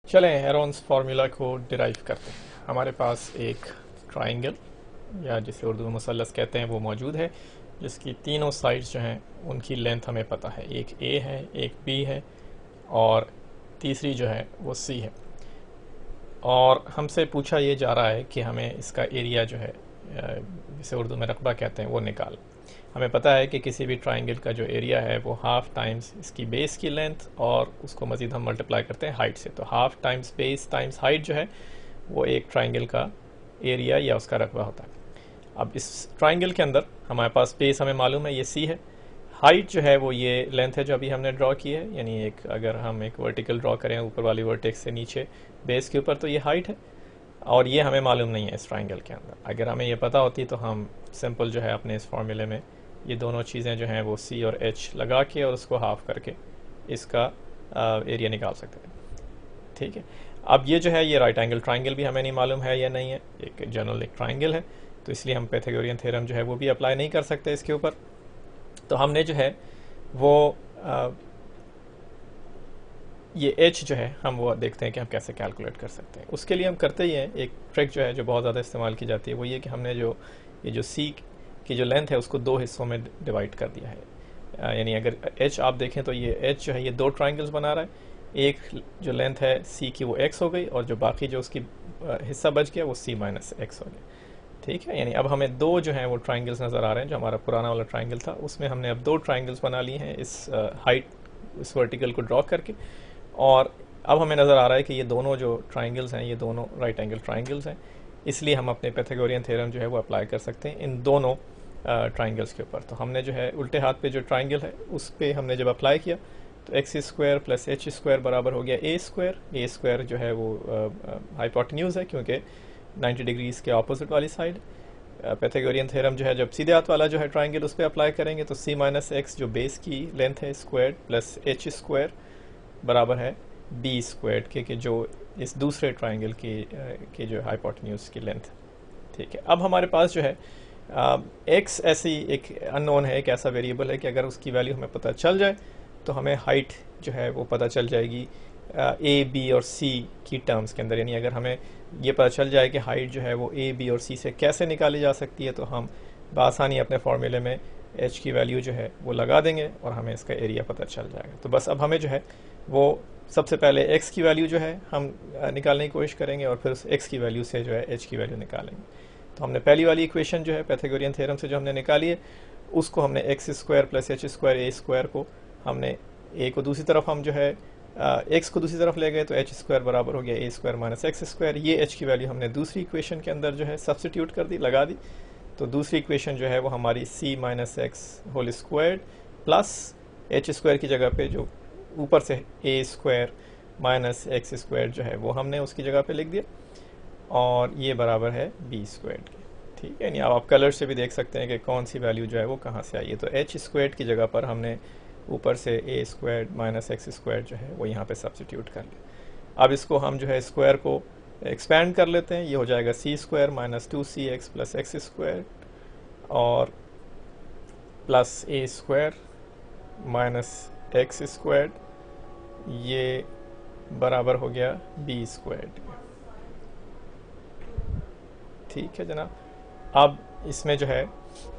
चलें Heron's formula को derive करते हैं। हमारे पास एक ट्राइंगल या जिसे उर्दू में मुसल्लस कहते हैं वो मौजूद है, जिसकी तीनों साइड्स जो हैं उनकी लेंथ हमें पता है। एक ए है, एक बी है और तीसरी जो है वो सी है। और हमसे पूछा ये जा रहा है कि हमें इसका एरिया जो है जिसे उर्दू में रकबा कहते हैं वो निकाल। हमें पता है कि किसी भी ट्राइंगल का जो एरिया है वो हाफ टाइम्स इसकी बेस की लेंथ और उसको मज़ीद हम मल्टीप्लाई करते हैं हाइट से। तो half times base times height जो है वो एक ट्राइंगल का एरिया या उसका रकबा होता है। अब इस ट्राइंगल के अंदर हमारे पास बेस हमें मालूम है ये सी है, हाइट जो है वो ये लेंथ है जो अभी हमने ड्रॉ की है, यानी एक अगर हम एक वर्टिकल ड्रॉ करें ऊपर वाली वर्टेक्स से नीचे बेस के ऊपर तो ये हाइट है, और ये हमें मालूम नहीं है इस ट्राइंगल के अंदर। अगर हमें ये पता होती तो हम सिंपल जो है अपने इस फार्मूले में ये दोनों चीज़ें जो हैं वो सी और एच लगा के और उसको हाफ करके इसका एरिया निकाल सकते हैं। ठीक है, अब ये जो है ये राइट एंगल ट्राइंगल भी हमें नहीं मालूम है या नहीं है, एक जनरल एक ट्राइंगल है, तो इसलिए हम पाइथागोरियन थ्योरम जो है वो भी अप्लाई नहीं कर सकते इसके ऊपर। तो हमने जो है वो ये एच जो है हम वो देखते हैं कि हम कैसे कैलकुलेट कर सकते हैं। उसके लिए हम करते ही हैं एक ट्रिक जो है जो बहुत ज़्यादा इस्तेमाल की जाती है, वो ये कि हमने जो ये जो सी की जो लेंथ है उसको दो हिस्सों में डिवाइड कर दिया है। यानी अगर एच आप देखें तो ये एच जो है ये दो ट्राइंगल्स बना रहा है। एक जो लेंथ है सी की वो एक्स हो गई और जो बाकी जो उसकी हिस्सा बच गया वो सी माइनस एक्स हो गया। ठीक है, यानी अब हमें दो जो हैं वो ट्राइंगल्स नज़र आ रहे हैं। जो हमारा पुराना वाला ट्राइंगल था उसमें हमने अब दो ट्राइंगल्स बना लिए हैं इस हाइट इस वर्टिकल को ड्रॉ करके, और अब हमें नज़र आ रहा है कि ये दोनों जो ट्राइंगल्स हैं ये दोनों राइट एंगल ट्राइंगल्स हैं, इसलिए हम अपने पाइथागोरियन थ्योरम जो है वो अप्लाई कर सकते हैं इन दोनों ट्राइंगल्स के ऊपर। तो हमने जो है उल्टे हाथ पे जो ट्राइंगल है उस पर हमने जब अप्लाई किया तो x square plus H square बराबर हो गया ए स्क्वायर। ए स्क्वायर जो है वो हाइपोटेन्यूज है क्योंकि 90 डिग्रीज के ऑपोजिट वाली साइड। पाइथागोरियन थ्योरम जो है जब सीधे हाथ वाला जो है ट्राइंगल उस पर अप्लाई करेंगे तो सी माइनस एक्स जो बेस की लेंथ है स्क्वायर प्लस एच स्क्वायर बराबर है बी स्क्वायर्ड के जो इस दूसरे ट्राइंगल की जो हाइपोटेन्यूज की लेंथ। ठीक है, अब हमारे पास जो है एक्स ऐसी एक अननोन है, एक ऐसा वेरिएबल है कि अगर उसकी वैल्यू हमें पता चल जाए तो हमें हाइट जो है वो पता चल जाएगी ए बी और सी की टर्म्स के अंदर। यानी अगर हमें ये पता चल जाए कि हाइट जो है वो ए बी और सी से कैसे निकाली जा सकती है तो हम बआसानी अपने फॉर्मूले में एच की वैल्यू जो है वो लगा देंगे और हमें इसका एरिया पता चल जाएगा। तो बस अब हमें जो है वो सबसे पहले एक्स की वैल्यू जो है हम निकालने की कोशिश करेंगे और फिर उस एक्स की वैल्यू से जो है एच की वैल्यू निकालेंगे। तो हमने पहली वाली इक्वेशन जो है पाइथागोरियन थ्योरम से जो हमने निकाली है उसको हमने X square plus H square A square को हमने ए को दूसरी तरफ हम जो है एक्स को दूसरी तरफ ले गए तो एच स्क्वायर बराबर हो गया ए स्क्वायर माइनस एक्स स्क्वायर। ये एच की वैल्यू हमने दूसरी इक्वेशन के अंदर जो है सब्सटीट्यूट कर दी, लगा दी। तो दूसरी इक्वेशन जो है वो हमारी C minus X whole square plus H square की जगह पे जो ऊपर से A square minus X square जो है वो हमने उसकी जगह पे लिख दिया और ये बराबर है बी स्क्वायर के। ठीक है, यानी अब आप कलर से भी देख सकते हैं कि कौन सी वैल्यू जो है वो कहाँ से आई है। तो एच स्क्वायर की जगह पर हमने ऊपर से A square minus X square जो है वो यहाँ पे सब्सटीट्यूट कर लिया। अब इसको हम जो है स्क्वायर को एक्सपैंड कर लेते हैं, ये हो जाएगा C square minus 2cx plus X square और plus A square minus X square, ये बराबर हो गया बी स्क्वायर। ठीक है जनाब, अब इसमें जो है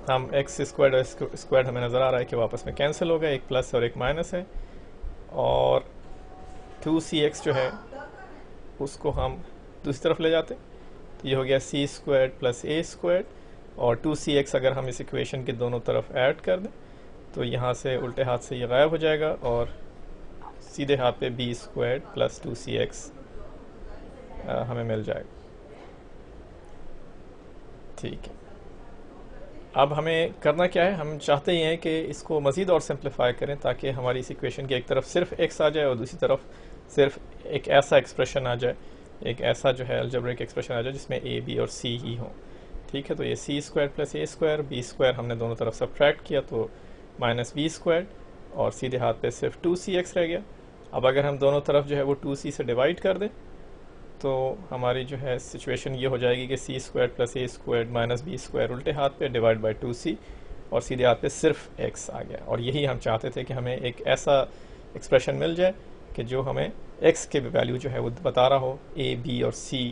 हम एक्स स्क्वायर और स्क्वायर हमें नज़र आ रहा है कि वापस में कैंसिल हो गया, एक प्लस और एक माइनस है, और 2cx जो है उसको हम दूसरी तरफ ले जाते हैं तो ये हो गया सी स्क्वायर प्लस ए स्क्वायर, और 2cx अगर हम इस इक्वेशन के दोनों तरफ ऐड कर दें तो यहाँ से उल्टे हाथ से ये गायब हो जाएगा और सीधे हाथ पे बी स्क्वायर प्लस 2cx हमें मिल जाएगा। ठीक है, अब हमें करना क्या है, हम चाहते ही हैं कि इसको मज़ीद और सिंप्लीफाई करें ताकि हमारी इस इक्वेशन की एक तरफ सिर्फ x आ जाए और दूसरी तरफ सिर्फ एक ऐसा एक्सप्रेशन आ जाए, एक ऐसा जो है अलजेब्रिक एक्सप्रेशन आ जाए जिसमें a b और c ही हो। ठीक है, तो ये सी square plus A square, B square हमने दोनों तरफ सब्ट्रैक्ट किया तो माइनस बी स्क्वायर और सीधे हाथ पे सिर्फ 2cx रह गया। अब अगर हम दोनों तरफ जो है वो 2c से डिवाइड कर दें तो हमारी जो है सिचुएशन ये हो जाएगी कि सी square plus A square minus B square उल्टे हाथ पे डिवाइड बाई 2c और सीधे हाथ पे सिर्फ x आ गया। और यही हम चाहते थे कि हमें एक ऐसा एक्सप्रेशन मिल जाए कि जो हमें x के वैल्यू जो है वो बता रहा हो a, b और c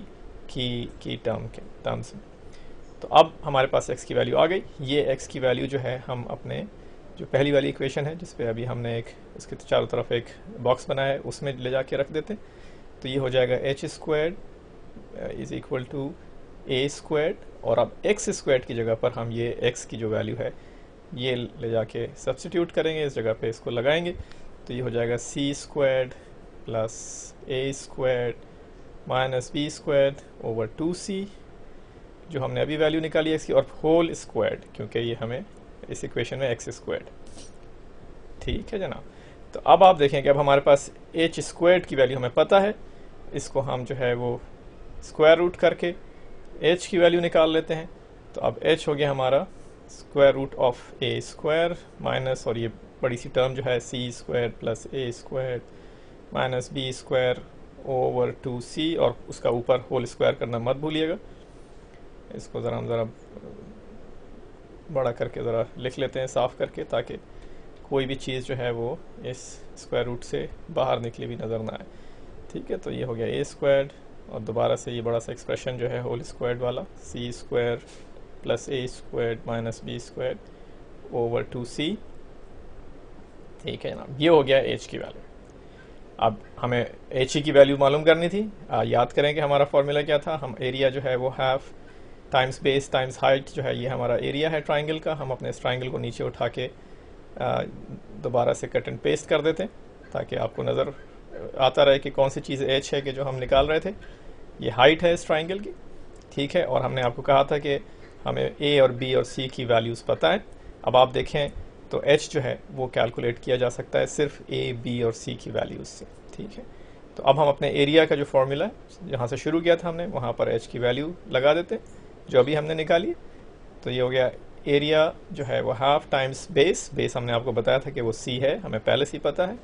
की टर्म्स में। तो अब हमारे पास x की वैल्यू आ गई। ये x की वैल्यू जो है हम अपने जो पहली वाली इक्वेशन है जिस पे अभी हमने एक इसके चारों तरफ एक बॉक्स बनाया है उसमें ले जाके रख देते हैं। तो ये हो जाएगा h squared is equal to a squared, और अब x स्क्वायर्ड की जगह पर हम ये x की जो वैल्यू है ये ले जाके सब्स्टिट्यूट करेंगे, इस जगह पे इसको लगाएंगे। तो ये हो जाएगा c squared plus a squared minus b squared over 2c, जो हमने अभी वैल्यू निकाली है इसकी, और होल स्क्वायर्ड, क्योंकि ये हमें इस इक्वेशन में x स्क्वायर्ड। ठीक है जनाब। तो अब आप देखें कि अब हमारे पास h स्क्वायर्ड की वैल्यू हमें पता है, इसको हम जो है वो स्क्वायर रूट करके h की वैल्यू निकाल लेते हैं। तो अब h हो गया हमारा square root of a square minus, और ये बड़ी सी टर्म जो है c square plus a square minus b square over 2c, और उसका ऊपर होल स्क्वायर करना मत भूलिएगा। इसको ज़रा बड़ा करके ज़रा लिख लेते हैं साफ़ करके, ताकि कोई भी चीज़ जो है वो इस स्क्वायर रूट से बाहर निकली हुई नज़र ना आए। ठीक है, तो ये हो गया a स्क्वायर, और दोबारा से ये बड़ा सा एक्सप्रेशन जो है होल स्क्वायर वाला c square plus a square minus b square over 2c। ठीक है जनाब, ये हो गया h की वैल्यू। अब हमें h की वैल्यू मालूम करनी थी। याद करें कि हमारा फॉर्मूला क्या था। हम एरिया जो है वो half times base times height जो है ये हमारा एरिया है ट्राइंगल का। हम अपने इस ट्राइंगल को नीचे उठा के दोबारा से कट एंड पेस्ट कर देते हैं ताकि आपको नज़र आता रहे कि कौन सी चीज़ h है कि जो हम निकाल रहे थे। ये हाइट है इस ट्राइंगल की। ठीक है, और हमने आपको कहा था कि हमें a और b और c की वैल्यूज़ पता है। अब आप देखें तो h जो है वो कैलकुलेट किया जा सकता है सिर्फ a, b और c की वैल्यूज़ से। ठीक है, तो अब हम अपने एरिया का जो फॉर्मूला है जहाँ से शुरू किया था हमने वहाँ पर h की वैल्यू लगा देते हैं जो अभी हमने निकाली। तो ये हो गया एरिया जो है वो हाफ टाइम्स बेस हमने आपको बताया था कि वो c है, हमें पहले से ही पता है।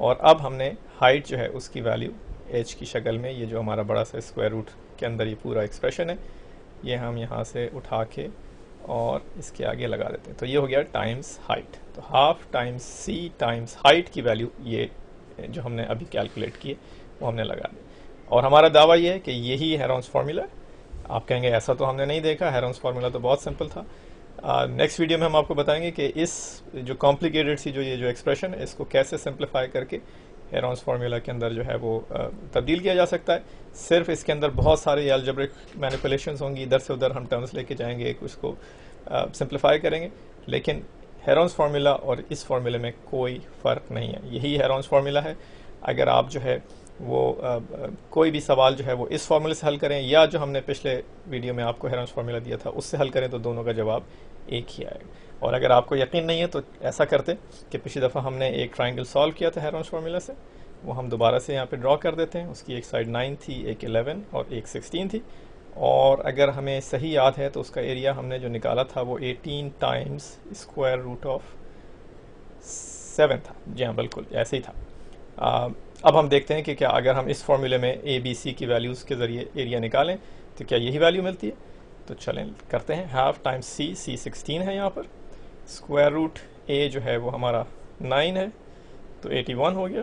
और अब हमने हाइट जो है उसकी वैल्यू h की शक्ल में, ये जो हमारा बड़ा सा स्क्वायर रूट के अंदर ये पूरा एक्सप्रेशन है, ये हम यहाँ से उठा के और इसके आगे लगा देते हैं। तो ये हो गया टाइम्स हाइट। तो half times c times height की वैल्यू ये जो हमने अभी कैलकुलेट की वो हमने लगा दी। और हमारा दावा ये है कि यही हेरोन्स फार्मूला। आप कहेंगे ऐसा तो हमने नहीं देखा, हेरोन्स फार्मूला तो बहुत सिंपल था। नेक्स्ट वीडियो में हम आपको बताएंगे कि इस जो कॉम्प्लिकेटेड सी ये जो एक्सप्रेशन है इसको कैसे सिंप्लीफाई करके हेरोन्स फार्मूला के अंदर जो है वो तब्दील किया जा सकता है। सिर्फ इसके अंदर बहुत सारे अलजेब्रिक मैनिपुलेशंस होंगी, इधर से उधर हम टर्म्स लेके जाएंगे, उसको सिंप्लीफाई करेंगे, लेकिन हेरोन्स फार्मूला और इस फार्मूले में कोई फ़र्क नहीं है। यही हेरोन्स फार्मूला है। अगर आप जो है वो कोई भी सवाल जो है वो इस फार्मूले से हल करें या जो हमने पिछले वीडियो में आपको हेरोन्स फार्मूला दिया था उससे हल करें तो दोनों का जवाब एक ही आएगा। और अगर आपको यकीन नहीं है तो ऐसा करते कि पिछली दफ़ा हमने एक ट्राइंगल सॉल्व किया था हेरोन्स फार्मूला से, वो हम दोबारा से यहाँ पे ड्रॉ कर देते हैं। उसकी एक साइड 9 थी, एक 11 और एक 16 थी। और अगर हमें सही याद है तो उसका एरिया हमने जो निकाला था वो 18 टाइम्स स्क्वायर रूट ऑफ 7 था। जी हाँ, बिल्कुल ऐसे ही था। अब हम देखते हैं कि क्या अगर हम इस फॉर्मूले में ए बी सी की वैल्यूज़ के ज़रिए एरिया निकालें तो क्या यही वैल्यू मिलती है। तो चलें करते हैं। हाफ टाइम्स सी 16 है यहाँ पर, स्क्वायर रूट ए जो है वो हमारा 9 है तो 81 हो गया,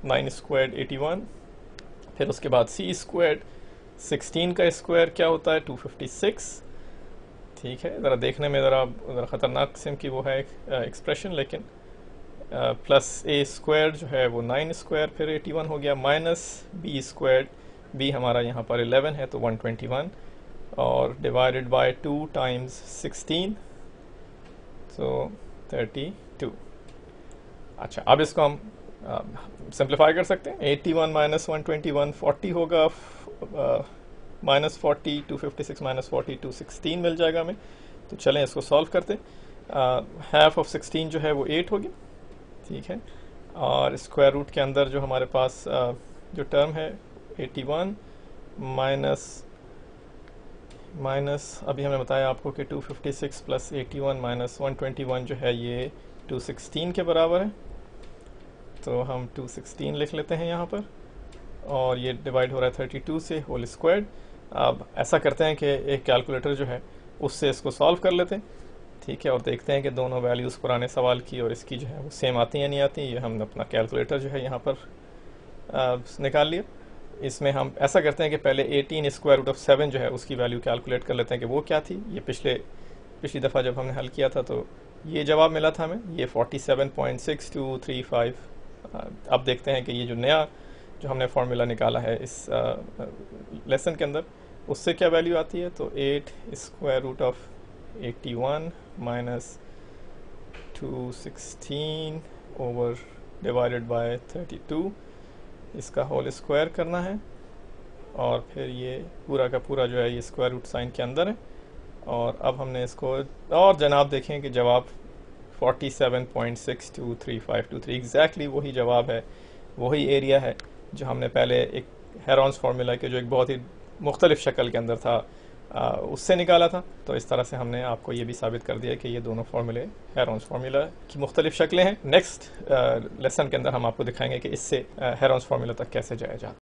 9 स्क्वायर 81। फिर उसके बाद सी स्क्वायर 16 का स्क्वायर क्या होता है 256। ठीक है, ज़रा देखने में ज़रा ख़तरनाक किस्म की वो है एक्सप्रेशन, लेकिन प्लस ए स्क्वायर जो है वो 9 स्क्वायर फिर 81 हो गया, माइनस बी स्क्वायर, बी हमारा यहाँ पर 11 है तो 121, और डिवाइडेड बाय 2 टाइम्स 16 तो 32। अच्छा, अब इसको हम सिंप्लीफाई कर सकते हैं। 81 माइनस 121 40 होगा, माइनस 40 256 माइनस 40 216 मिल जाएगा हमें। तो चलें इसको सॉल्व करते हैं। हाफ ऑफ 16 जो है वो 8 होगी। ठीक है, और स्क्वायर रूट के अंदर जो हमारे पास जो टर्म है 81 माइनस अभी हमने बताया आपको कि 256 प्लस 81 माइनस 121 जो है ये 216 के बराबर है। तो हम 216 लिख लेते हैं यहाँ पर, और ये डिवाइड हो रहा है 32 से होल स्क्वायर। अब ऐसा करते हैं कि एक कैलकुलेटर जो है उससे इसको सॉल्व कर लेते हैं। ठीक है, और देखते हैं कि दोनों वैल्यूज़ पुराने सवाल की और इसकी जो है वो सेम आती हैं नहीं आती। ये हम अपना कैलकुलेटर जो है यहाँ पर निकाल लिया। इसमें हम ऐसा करते हैं कि पहले 18 स्क्वायर रूट ऑफ 7 जो है उसकी वैल्यू कैलकुलेट कर लेते हैं कि वो क्या थी। ये पिछली दफ़ा जब हमने हल किया था तो ये जवाब मिला था हमें, ये 47.6235। अब देखते हैं कि ये जो नया जो हमने फार्मूला निकाला है इस लेसन के अंदर, उससे क्या वैल्यू आती है। तो 8 square root of 81 minus 216 over divided by 32, इसका होल स्क्वायर करना है और फिर ये पूरा का पूरा जो है ये स्क्वायर रूट साइन के अंदर है। और अब हमने इसको, और जनाब देखें कि जवाब 47.623523 एग्जैक्टली वही जवाब है, वही एरिया है जो हमने पहले एक हेरॉन्स फार्मूला के जो एक बहुत ही मुख्तलिफ शक्ल के अंदर था उससे निकाला था। तो इस तरह से हमने आपको ये भी साबित कर दिया कि ये दोनों फार्मूले हेरॉन्स फार्मूला की मुख्तलिफ शक्लें हैं। नेक्स्ट लेसन के अंदर हम आपको दिखाएंगे कि इससे हेरॉन्स फार्मूला तक कैसे जाया जाता है।